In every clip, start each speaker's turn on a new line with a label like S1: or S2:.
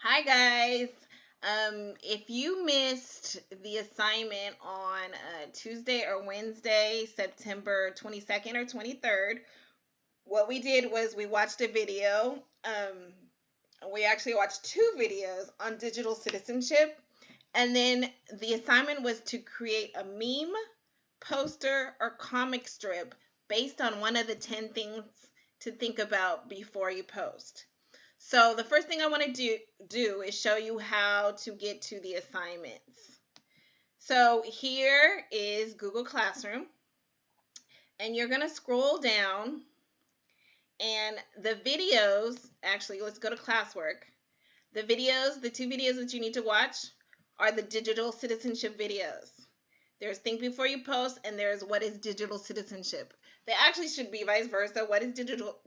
S1: Hi guys. If you missed the assignment on Tuesday or Wednesday, September 22nd or 23rd, what we did was we watched a video. We actually watched two videos on digital citizenship. And then the assignment was to create a meme, poster, or comic strip based on one of the 10 things to think about before you post. So the first thing I want to do is show you how to get to the assignments. So here is Google Classroom, and you're going to scroll down, and the videos, actually let's go to classwork. The two videos that you need to watch are the digital citizenship videos. There's Think Before You Post, and there's What is Digital Citizenship. They actually should be vice versa. What is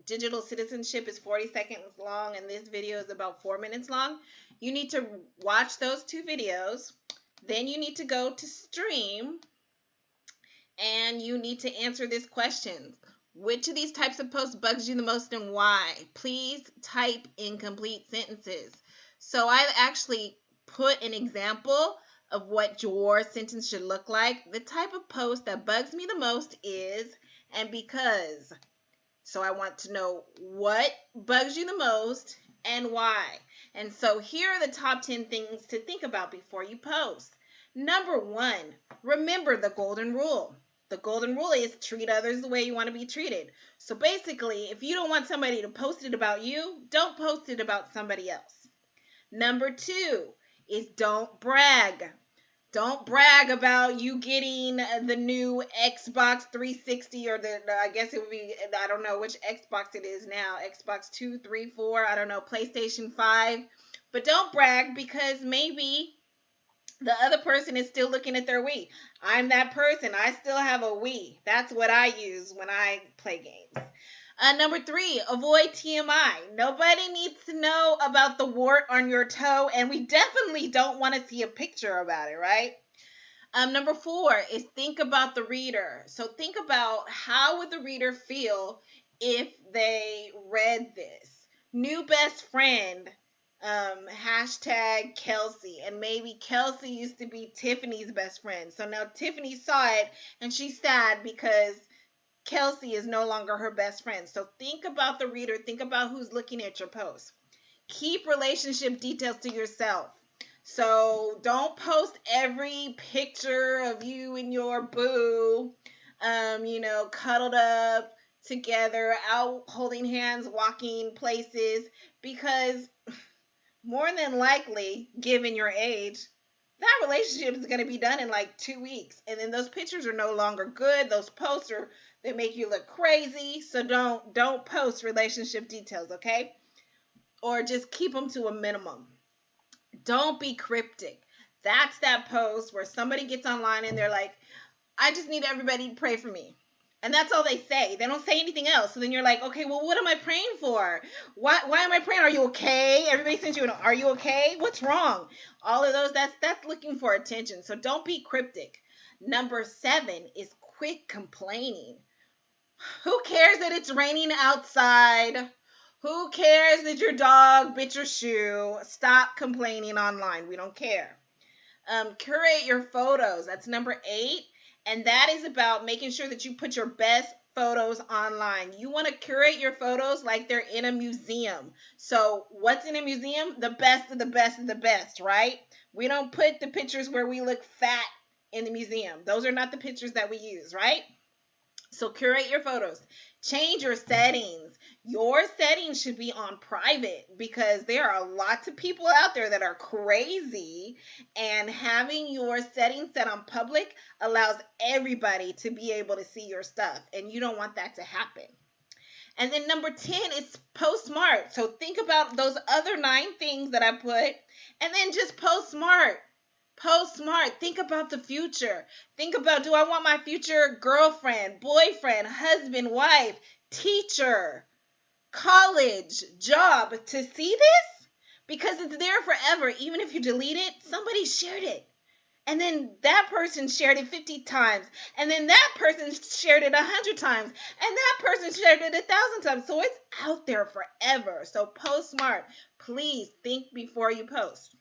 S1: digital citizenship is 40 seconds long, and this video is about 4 minutes long. You need to watch those two videos. Then you need to go to stream, and you need to answer this question. Which of these types of posts bugs you the most and why? Please type in complete sentences. So I've actually put an example of what your sentence should look like. The type of post that bugs me the most is and because. So I want to know what bugs you the most and why. And so here are the top 10 things to think about before you post. Number 1, remember the golden rule. The golden rule is treat others the way you want to be treated. So basically, if you don't want somebody to post it about you, don't post it about somebody else. Number 2 is don't brag. Don't brag about you getting the new Xbox 360 or I guess it would be, I don't know which Xbox it is now. Xbox 2, 3, 4, I don't know, PlayStation 5. But don't brag because maybe the other person is still looking at their Wii. I'm that person. I still have a Wii. That's what I use when I play games. Number 3, avoid TMI. Nobody needs to know about the wart on your toe, and we definitely don't want to see a picture about it, right? Number 4 is think about the reader. So think about how would the reader feel if they read this. New best friend, hashtag Kelsey. And maybe Kelsey used to be Tiffany's best friend. So now Tiffany saw it and she's sad because Kelsey is no longer her best friend. So think about the reader. Think about who's looking at your post. Keep relationship details to yourself. So don't post every picture of you and your boo, cuddled up together, out holding hands, walking places, because more than likely, given your age, that relationship is going to be done in like 2 weeks. And then those pictures are no longer good. Those posts they make you look crazy. So don't post relationship details, okay? Or just keep them to a minimum. Don't be cryptic. That's that post where somebody gets online and they're like, I just need everybody to pray for me. And that's all they say. They don't say anything else. So then you're like, okay, well, what am I praying for? Why am I praying? Are you okay? Everybody sends you an, are you okay? What's wrong? All of those, that's looking for attention. So don't be cryptic. Number 7 is quit complaining. Who cares that it's raining outside? Who cares that your dog bit your shoe? Stop complaining online. We don't care. Curate your photos. That's number 8. And that is about making sure that you put your best photos online. You want to curate your photos like they're in a museum. So what's in a museum? The best of the best of the best, right? We don't put the pictures where we look fat in the museum. Those are not the pictures that we use, right? So curate your photos. Change your settings. Your settings should be on private because there are lots of people out there that are crazy, and having your settings set on public allows everybody to be able to see your stuff, and you don't want that to happen. And then number 10 is post smart. So think about those other 9 things that I put and then just post smart. Post smart. Think about the future. Think about, do I want my future girlfriend, boyfriend, husband, wife, teacher, college, job to see this? Because it's there forever. Even if you delete it, somebody shared it. And then that person shared it 50 times. And then that person shared it 100 times. And that person shared it 1,000 times. So it's out there forever. So post smart. Please think before you post.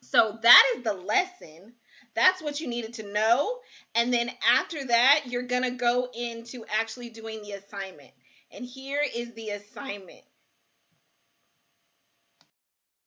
S1: So that is the lesson. That's what you needed to know. And then after that, you're going to go into actually doing the assignment. And here is the assignment.